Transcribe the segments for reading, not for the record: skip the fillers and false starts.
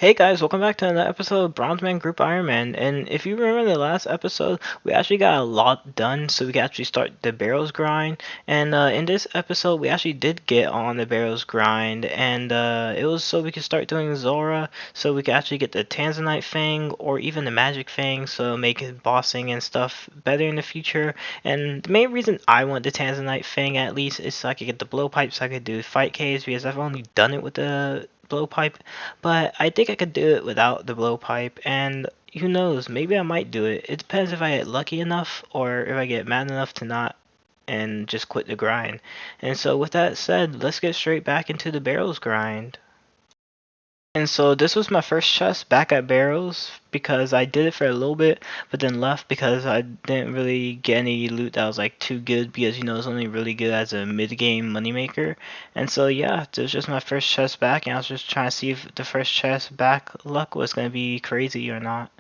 Hey guys, welcome back to another episode of Bronzeman Group Ironman. And if you remember the last episode, we actually got a lot done, so we could actually start the barrels grind. And in this episode, we actually did get on the barrels grind, and it was so we could start doing Zora, so we could actually get the Tanzanite Fang or even the Magic Fang, so make it bossing and stuff better in the future. And the main reason I want the Tanzanite Fang at least is so I could get the blowpipe, so I could do fight caves because I've only done it with the blowpipe, but I think I could do it without the blowpipe, and who knows, maybe I might do it. It depends if I get lucky enough or if I get mad enough to not and just quit the grind. And so with that said, let's get straight back into the barrels grind. And so this was my first chest back at Barrows because I did it for a little bit, but then left because I didn't really get any loot that was like too good because it's only really good as a mid game moneymaker. And so yeah, this was just my first chest back, and I was just trying to see if the first chest back luck was gonna be crazy or not.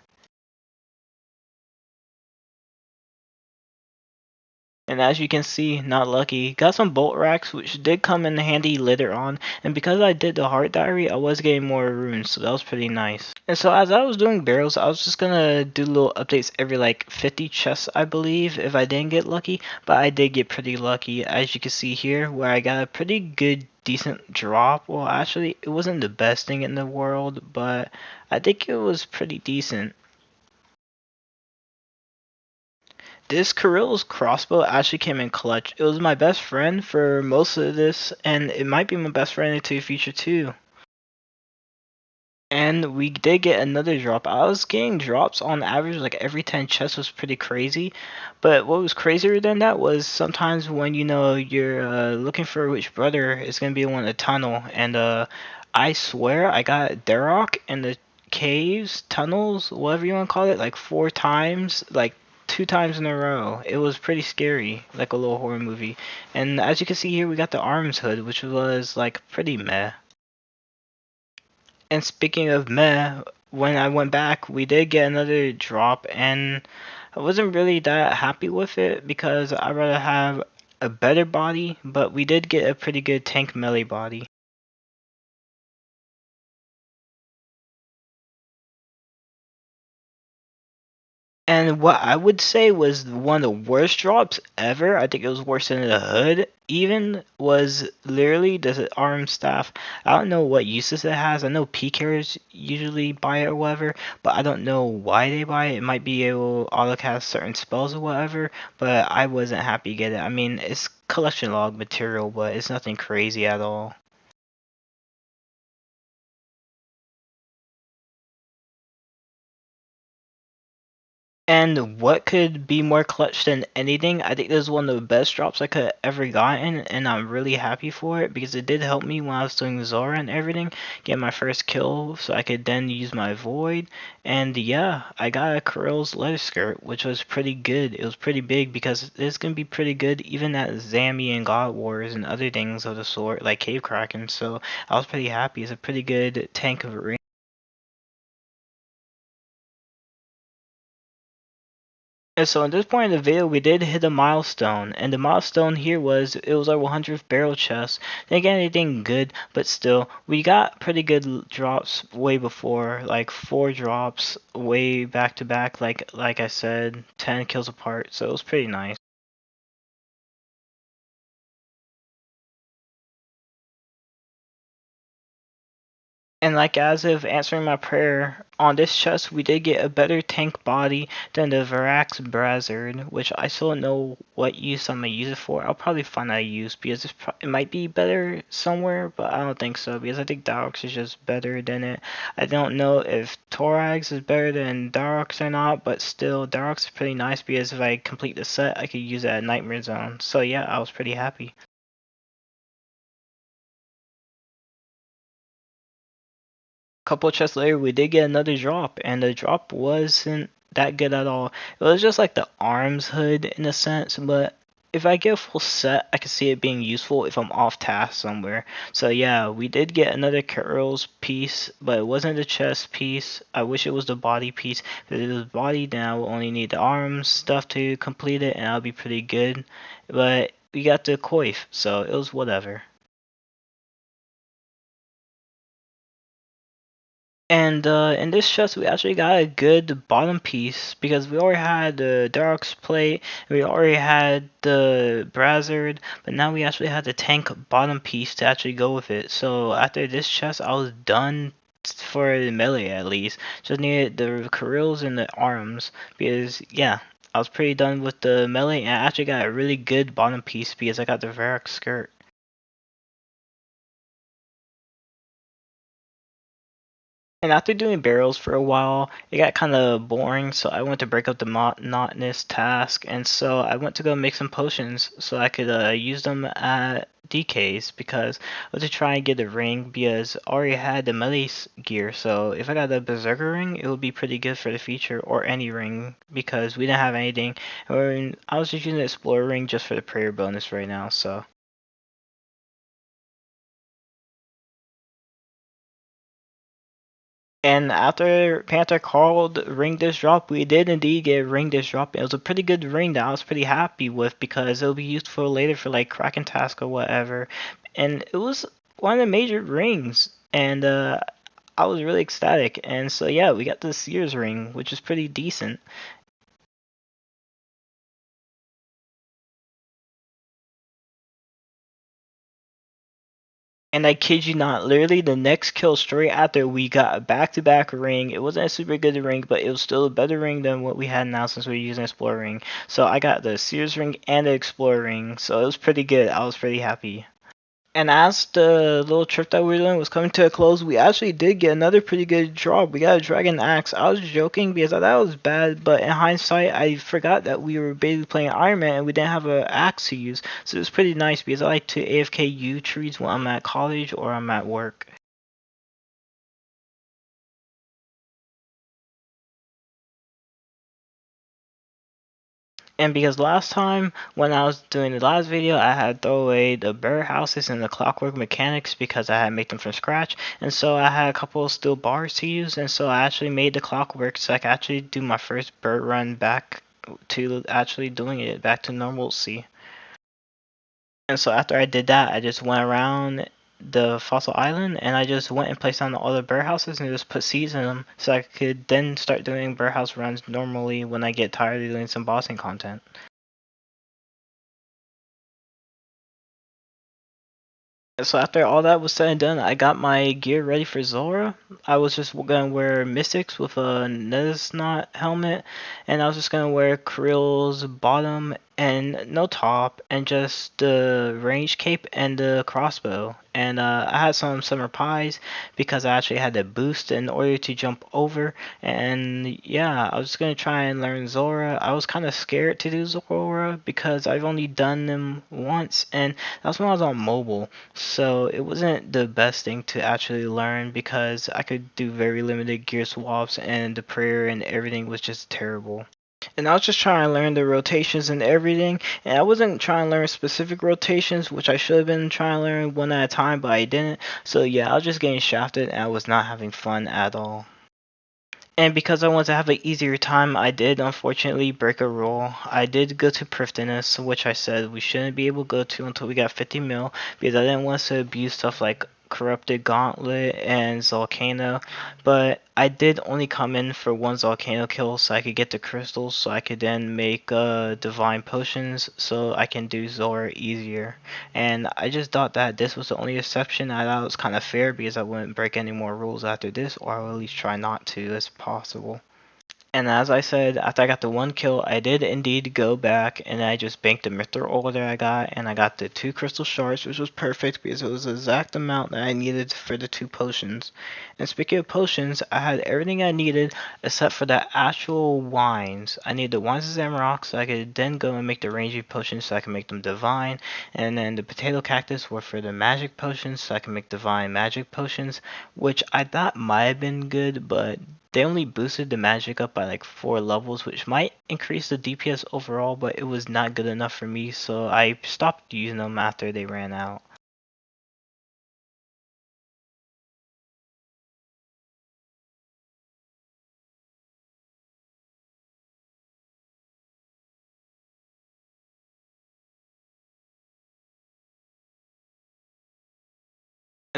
And as you can see, not lucky. Got some bolt racks, which did come in handy later on. And because I did the heart diary, I was getting more runes, so that was pretty nice. And so as I was doing barrels, I was just gonna do little updates every like 50 chests, I believe, if I didn't get lucky. But I did get pretty lucky, as you can see here, where I got a pretty good decent drop. Well, actually, it wasn't the best thing in the world, but I think it was pretty decent. This Kirill's crossbow actually came in clutch. It was my best friend for most of this, and it might be my best friend into the future too. And we did get another drop. I was getting drops on average like every 10 chests was pretty crazy. But what was crazier than that was sometimes when you're looking for which brother is going to be the one in the tunnel. And I swear I got Darok in the caves, tunnels, whatever you want to call it, like 4 times, like 2 times in a row. It was pretty scary, like a little horror movie. And as you can see here, we got the arms hood, which was like pretty meh. And speaking of meh, when I went back, we did get another drop, and I wasn't really that happy with it because I'd rather have a better body, but we did get a pretty good tank melee body. And what I would say was one of the worst drops ever, I think it was worse than the hood even, was literally the arm staff. I don't know what uses it has. I know PKers usually buy it or whatever, but I don't know why they buy it. It might be able to autocast certain spells or whatever, but I wasn't happy to get it. I mean, it's collection log material, but it's nothing crazy at all. And what could be more clutch than anything? I think this is one of the best drops I could have ever gotten, and I'm really happy for it because it did help me when I was doing Zora and everything, get my first kill so I could then use my Void. And yeah, I got a Kurill's leather skirt, which was pretty good. It was pretty big because it's gonna be pretty good even at Zammy and God Wars and other things of the sort, like Cave Kraken. So I was pretty happy. It's a pretty good tank of a. And so at this point in the video, we did hit a milestone, and the milestone here was it was our 100th barrel chest. Didn't get anything good, but still, we got pretty good drops way before, like 4 drops way back to back. Like I said, 10 kills apart, so it was pretty nice. And like as of answering my prayer, on this chest we did get a better tank body than the Varax Brazzard, which I still don't know what use I'm gonna use it for. I'll probably find a use because it might be better somewhere, but I don't think so because I think Darox is just better than it. I don't know if Torax is better than Darox or not, but still Darox is pretty nice because if I complete the set, I could use it at Nightmare Zone. So yeah, I was pretty happy. Couple chests later, we did get another drop, and the drop wasn't that good at all. It was just like the arms hood in a sense, but if I get a full set, I can see it being useful if I'm off task somewhere. So yeah, we did get another Carol's piece, but it wasn't the chest piece. I wish it was the body piece. If it was body, then I will only need the arms stuff to complete it, and I'll be pretty good. But we got the coif, so it was whatever. And in this chest, we actually got a good bottom piece because we already had the Dark's plate, we already had the Brazzard, but now we actually had the tank bottom piece to actually go with it. So after this chest, I was done for the melee at least. Just needed the Karil's and the arms because yeah, I was pretty done with the melee and I actually got a really good bottom piece because I got the Varrock skirt. And after doing barrels for a while, it got kind of boring, so I went to break up the monotonous task, and so I went to go make some potions so I could use them at DKs because I was to try and get a ring because I already had the melee gear, so if I got the Berserker ring, it would be pretty good for the future or any ring because we didn't have anything. I was just using the Explorer ring just for the prayer bonus right now, so. And after Panther called ring this drop, we did indeed get ring this drop. It was a pretty good ring that I was pretty happy with because it'll be useful later for like Kraken task or whatever. And it was one of the major rings, and I was really ecstatic. And so yeah, we got the Sears ring, which is pretty decent. And I kid you not, literally the next kill straight after we got a back-to-back ring. It wasn't a super good ring, but it was still a better ring than what we had now since we were using Explorer ring. So I got the Sears ring and the Explorer ring, so it was pretty good. I was pretty happy. And as the little trip that we were doing was coming to a close, we actually did get another pretty good drop. We got a Dragon Axe. I was joking because I thought it was bad, but in hindsight, I forgot that we were basically playing Iron Man and we didn't have an axe to use. So it was pretty nice because I like to AFK U trees when I'm at college or I'm at work. And because last time when I was doing the last video, I had throw away the bird houses and the clockwork mechanics because I had made them from scratch, and so I had a couple of steel bars to use, and so I actually made the clockwork so I could actually do my first bird run back to actually doing it back to normalcy. And so after I did that, I just went around the fossil island and I just went and placed down all the bird houses and just put seeds in them so I could then start doing bird house runs normally when I get tired of doing some bossing content. So after all that was said and done, I got my gear ready for Zora. I was just gonna wear Mystics with a Nesnot helmet, and I was just gonna wear Krill's bottom and no top, and just the range cape and the crossbow. And I had some summer pies because I actually had the boost in order to jump over. And yeah, I was just gonna try and learn Zora. I was kind of scared to do Zora because I've only done them once, and that's when I was on mobile. So it wasn't the best thing to actually learn because I could do very limited gear swaps and the prayer and everything was just terrible. And I was just trying to learn the rotations and everything, and I wasn't trying to learn specific rotations, which I should have been trying to learn one at a time, but I didn't. So yeah, I was just getting shafted and I was not having fun at all. And because I wanted to have an easier time, I did unfortunately break a rule. I did go to Prifdinus, which I said we shouldn't be able to go to until we got 50 mil, because I didn't want us to abuse stuff like Corrupted Gauntlet and Volcano. But I did only come in for one Volcano kill so I could get the crystals so I could then make divine potions so I can do Zora easier. And I just thought that this was the only exception. I thought it was kind of fair because I wouldn't break any more rules after this, or I will at least try not to as possible. And as I said, after I got the one kill, I did indeed go back and I just banked the Mithril ore that I got, and I got the two crystal shards, which was perfect because it was the exact amount that I needed for the two potions. And speaking of potions, I had everything I needed except for the actual wines. I needed the wines of Zamrock so I could then go and make the ranging potions so I can make them divine, and then the potato cactus were for the magic potions so I can make divine magic potions, which I thought might have been good, but they only boosted the magic up by like 4 levels, which might increase the DPS overall, but it was not good enough for me, so I stopped using them after they ran out.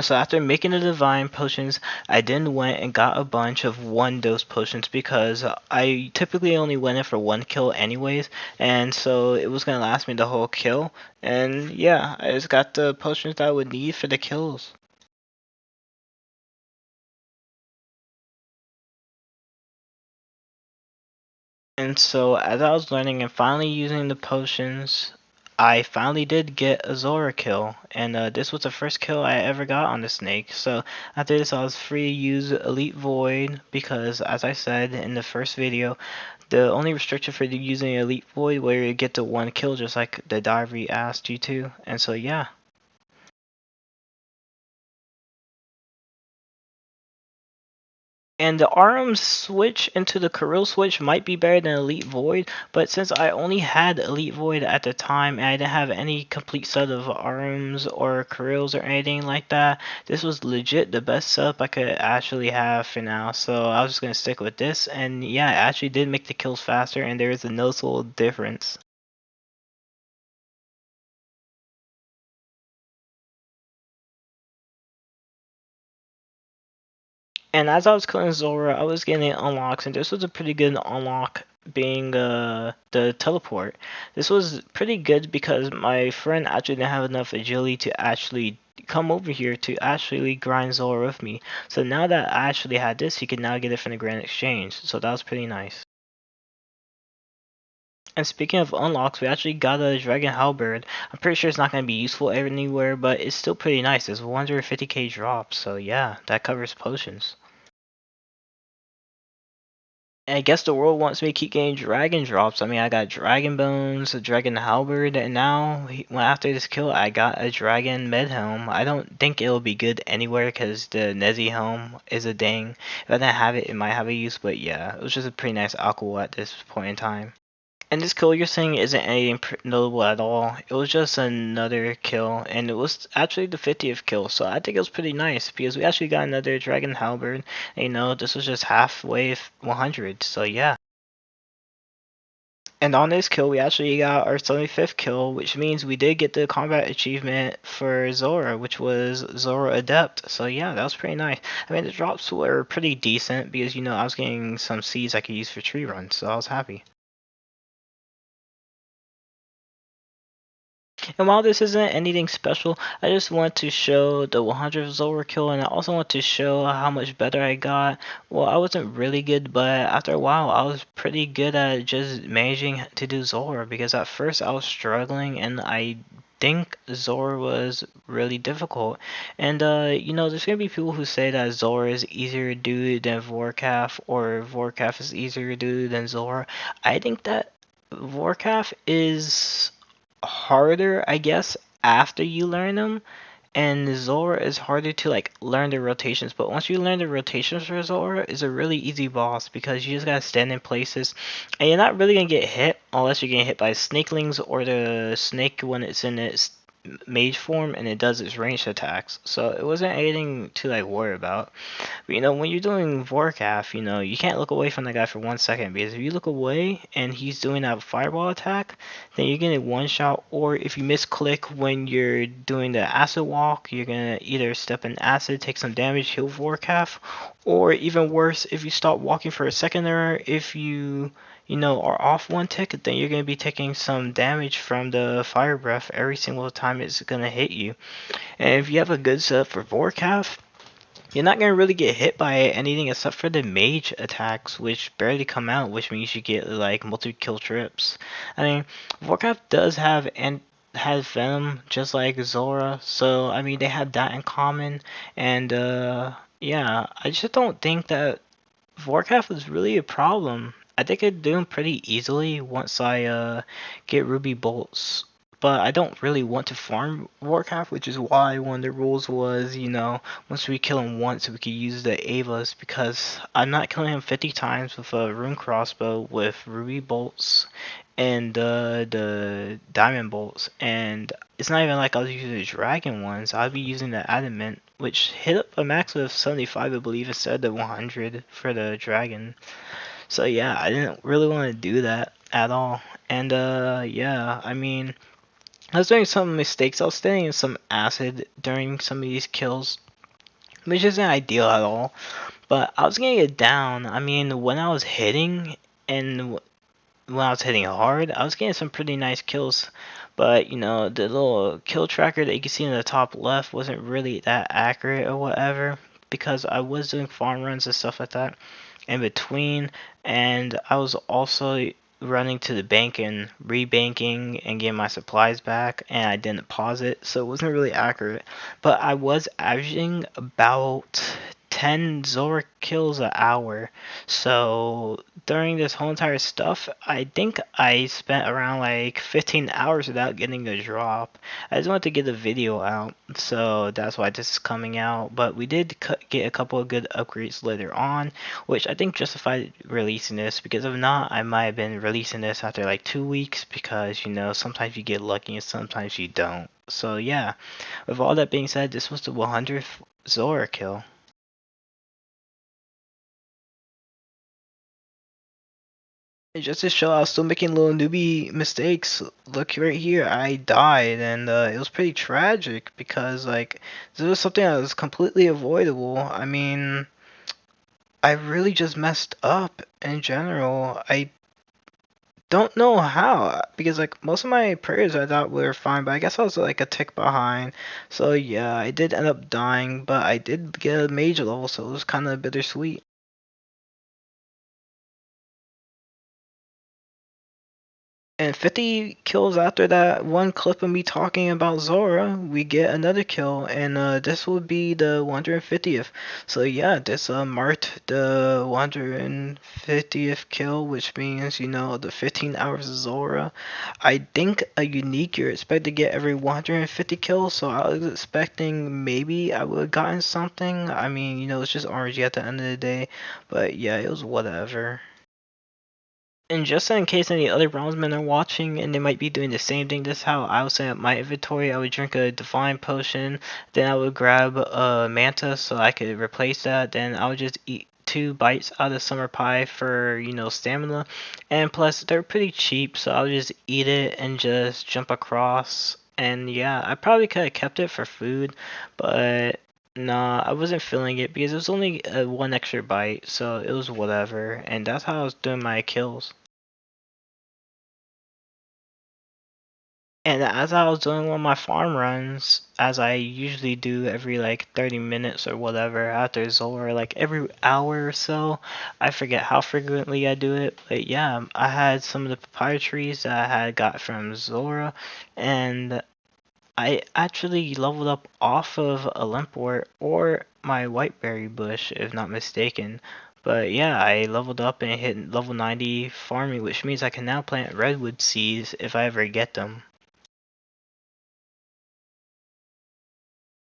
And so after making the divine potions, I then went and got a bunch of one dose potions because I typically only went in for one kill anyways, and so it was gonna last me the whole kill. And yeah, I just got the potions that I would need for the kills. And so as I was learning and finally using the potions, I finally did get a Zora kill, and this was the first kill I ever got on the snake. So after this, I was free to use Elite Void because, as I said in the first video, the only restriction for using Elite Void where you get to one kill, just like the diary asked you to. And so yeah. And the Arum switch into the Kirill switch might be better than Elite Void, but since I only had Elite Void at the time and I didn't have any complete set of Arums or Kirills or anything like that, this was legit the best setup I could actually have for now. So I was just going to stick with this, and yeah, it actually did make the kills faster and there is a noticeable difference. And as I was killing Zora, I was getting unlocks, and this was a pretty good unlock being the teleport. This was pretty good because my friend actually didn't have enough agility to actually come over here to actually grind Zora with me. So now that I actually had this, he could now get it from the Grand Exchange. So that was pretty nice. And speaking of unlocks, we actually got a Dragon Halberd. I'm pretty sure it's not going to be useful anywhere, but it's still pretty nice. It's 150k drop, so yeah, that covers potions. I guess the world wants me to keep getting dragon drops. I mean, I got dragon bones, a dragon halberd, and now when after this kill, I got a dragon med helm. I don't think it'll be good anywhere because the Nezi helm is a ding. If I didn't have it, it might have a use, but yeah, it was just a pretty nice aqua at this point in time. And this kill you're saying isn't anything notable at all. It was just another kill, and it was actually the 50th kill, so I think it was pretty nice because we actually got another Dragon Halberd. And, this was just halfway 100, so yeah. And on this kill, we actually got our 75th kill, which means we did get the combat achievement for Zora, which was Zora Adept. So yeah, that was pretty nice. I mean, the drops were pretty decent because, I was getting some seeds I could use for tree runs, so I was happy. And while this isn't anything special, I just want to show the 100th Zora kill, and I also want to show how much better I got. Well, I wasn't really good, but after a while, I was pretty good at just managing to do Zora, because at first I was struggling, and I think Zora was really difficult. And there's gonna be people who say that Zora is easier to do than Vorkath, or Vorkath is easier to do than Zora. I think that Vorkath is harder, I guess, after you learn them. And Zora is harder to learn the rotations, but once you learn the rotations for Zora, it's a really easy boss because you just gotta stand in places, and you're not really gonna get hit unless you're getting hit by snakelings or the snake when it's in its mage form and it does its ranged attacks. So it wasn't anything to worry about. But when you're doing Vorkath, you can't look away from the guy for 1 second because if you look away and he's doing that fireball attack, then you're gonna one shot. Or if you misclick when you're doing the acid walk, you're gonna either step in acid, take some damage, heal Vorkath, or even worse, if you stop walking for a second there, if are off one tick, then you're gonna be taking some damage from the fire breath every single time it's gonna hit you. And if you have a good setup for Vorkath, you're not gonna really get hit by anything except for the mage attacks, which barely come out, which means you get multi-kill trips. I mean, Warcraft does have and has Venom just like Zora, so I mean they have that in common. And yeah, I just don't think that Warcraft is really a problem. I think I do them pretty easily once I get Ruby Bolts. But I don't really want to farm Warcraft, which is why one of the rules was, once we kill him once, we could use the Avas, because I'm not killing him 50 times with a rune crossbow with Ruby Bolts and the Diamond Bolts. And it's not even like I was using the Dragon ones. I'd be using the Adamant, which hit up a max of 75, I believe, instead of the 100 for the Dragon. So yeah, I didn't really want to do that at all. And yeah, I mean, I was doing some mistakes. I was standing in some acid during some of these kills, which isn't ideal at all. But I was getting it down. I mean, when I was hitting and when I was hitting hard, I was getting some pretty nice kills. But the little kill tracker that you can see in the top left wasn't really that accurate or whatever because I was doing farm runs and stuff like that in between, and I was also running to the bank and rebanking and getting my supplies back, and I didn't pause it, so it wasn't really accurate. But I was averaging about 10 Zora kills an hour. So during this whole entire stuff, I think I spent around like 15 hours without getting a drop. I just wanted to get the video out, so that's why this is coming out. But we did get a couple of good upgrades later on, which I think justified releasing this, because if not, I might have been releasing this after like 2 weeks, because sometimes you get lucky and sometimes you don't. So yeah, with all that being said, this was the 100th Zora kill. And just to show I was still making little newbie mistakes, look right here, I died, and it was pretty tragic because like this was something that was completely avoidable. I mean, I really just messed up in general. I don't know how, because like most of my prayers I thought were fine, but I guess I was like a tick behind. So yeah, I did end up dying, but I did get a major level, so it was kind of bittersweet. And 50 kills after that one clip of me talking about Zora, we get another kill, and this will be the 150th. So yeah, this marked the 150th kill, which means the 15 hours of Zora. I think a unique you're expected to get every 150 kills, so I was expecting maybe I would have gotten something. I mean, it's just RNG at the end of the day, but yeah, it was whatever. And just in case any other bronzemen are watching and they might be doing the same thing, this is how I was setting up my inventory. I would drink a divine potion, then I would grab a manta so I could replace that, then I would just eat 2 bites out of summer pie for stamina, and plus they're pretty cheap, so I'll just eat it and just jump across. And yeah, I probably could have kept it for food, but nah, I wasn't feeling it because it was only one extra bite, so it was whatever, and that's how I was doing my kills. And as I was doing one of my farm runs, as I usually do every like 30 minutes or whatever after Zora, like every hour or so, I forget how frequently I do it, but yeah, I had some of the papaya trees that I had got from Zora, and I actually leveled up off of a limpwort or my whiteberry bush, if not mistaken. But yeah, I leveled up and hit level 90 farming, which means I can now plant redwood seeds if I ever get them.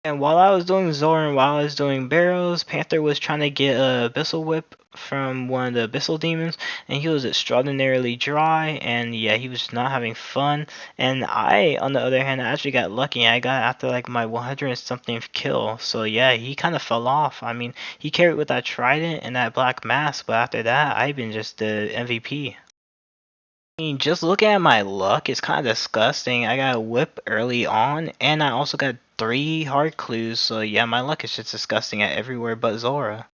And while I was doing Zoran, while I was doing Barrows, Panther was trying to get a Abyssal Whip from one of the Abyssal Demons, and he was extraordinarily dry, and yeah, he was not having fun. And I, on the other hand, I actually got lucky. I got after like my 100 and something kill, so yeah, he kind of fell off. I mean, he carried with that Trident and that Black Mask, but after that, I've been just the MVP. I mean, just looking at my luck, it's kind of disgusting. I got a whip early on, and I also got 3 hard clues. So yeah, my luck is just disgusting at everywhere but Zora.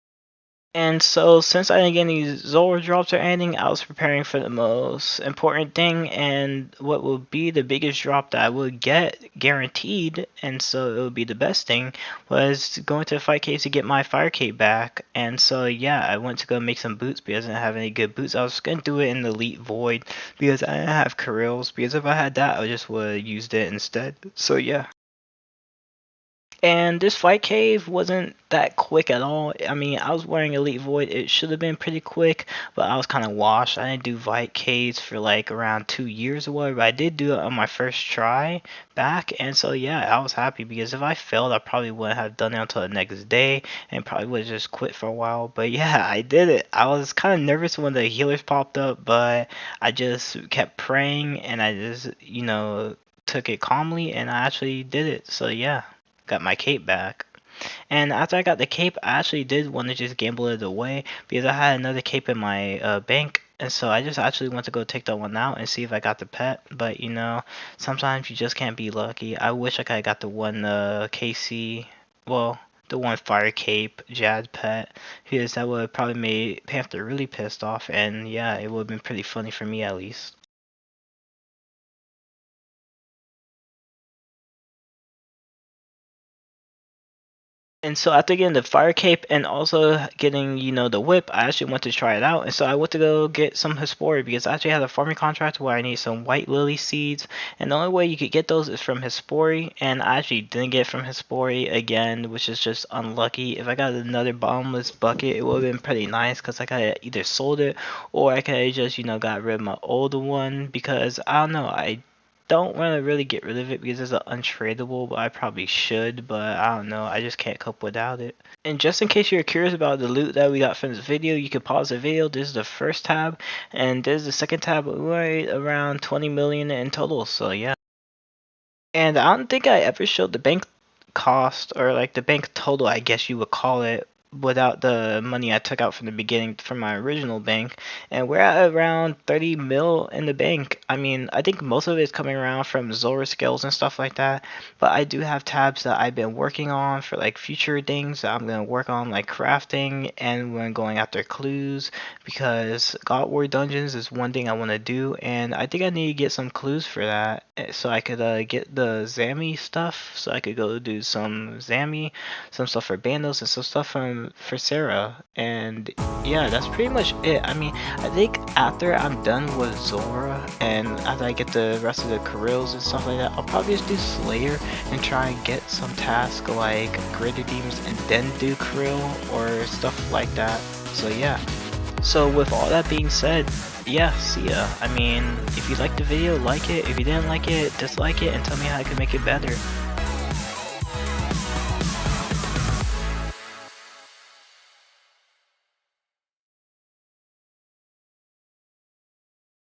And so, since I didn't get any Zora drops or anything, I was preparing for the most important thing, and what will be the biggest drop that I would get guaranteed, and so it would be the best thing, was going to the fight cave to get my fire cape back. And so, yeah, I went to go make some boots because I didn't have any good boots. I was going to do it in the Elite Void because I didn't have Corils, because if I had that, I just would have used it instead. So, yeah. And this fight cave wasn't that quick at all. I mean, I was wearing Elite Void. It should have been pretty quick, but I was kind of washed. I didn't do fight caves for like around 2 years or whatever. But I did do it on my first try back, and so yeah, I was happy because if I failed, I probably wouldn't have done it until the next day, and probably would have just quit for a while. But yeah, I did it. I was kind of nervous when the healers popped up, but I just kept praying, and I just took it calmly, and I actually did it. So yeah, got my cape back. And after I got the cape, I actually did want to just gamble it away because I had another cape in my bank. And so I just actually went to go take that one out and see if I got the pet. But sometimes you just can't be lucky. I wish I could have got the one KC. Well, the one Fire Cape, Jad Pet, because that would have probably made Panther really pissed off, and yeah, it would have been pretty funny for me at least. And so after getting the fire cape and also getting, the whip, I actually went to try it out. And so I went to go get some Hespori because I actually had a farming contract where I need some white lily seeds. And the only way you could get those is from Hespori. And I actually didn't get from Hespori again, which is just unlucky. If I got another bottomless bucket, it would have been pretty nice because I could have either sold it or I could have just, got rid of my older one because I don't know, I don't want to really get rid of it because it's an untradeable, but I probably should, but I don't know, I just can't cope without it. And just in case you're curious about the loot that we got from this video, you can pause the video. This is the first tab, and this is the second tab. Right around 20 million in total, so yeah. And I don't think I ever showed the bank cost or like the bank total, I guess you would call it, without the money I took out from the beginning from my original bank. And we're at around 30 mil in the bank. I mean, I think most of it is coming around from Zora skills and stuff like that. But I do have tabs that I've been working on for like future things that I'm going to work on, like crafting and when going after clues, because God War Dungeons is one thing I want to do, and I think I need to get some clues for that so I could get the Zammy stuff, so I could go do some Zammy, some stuff for Bandos, and some stuff for Sarah. And yeah, that's pretty much it. I mean, I think after I'm done with Zora and after I get the rest of the Karills and stuff like that, I'll probably just do Slayer and try and get some tasks like Graded Demons and then do Krill or stuff like that. So yeah. So with all that being said, yeah, see ya. I mean, if you liked the video, like it. If you didn't like it, dislike it and tell me how I can make it better.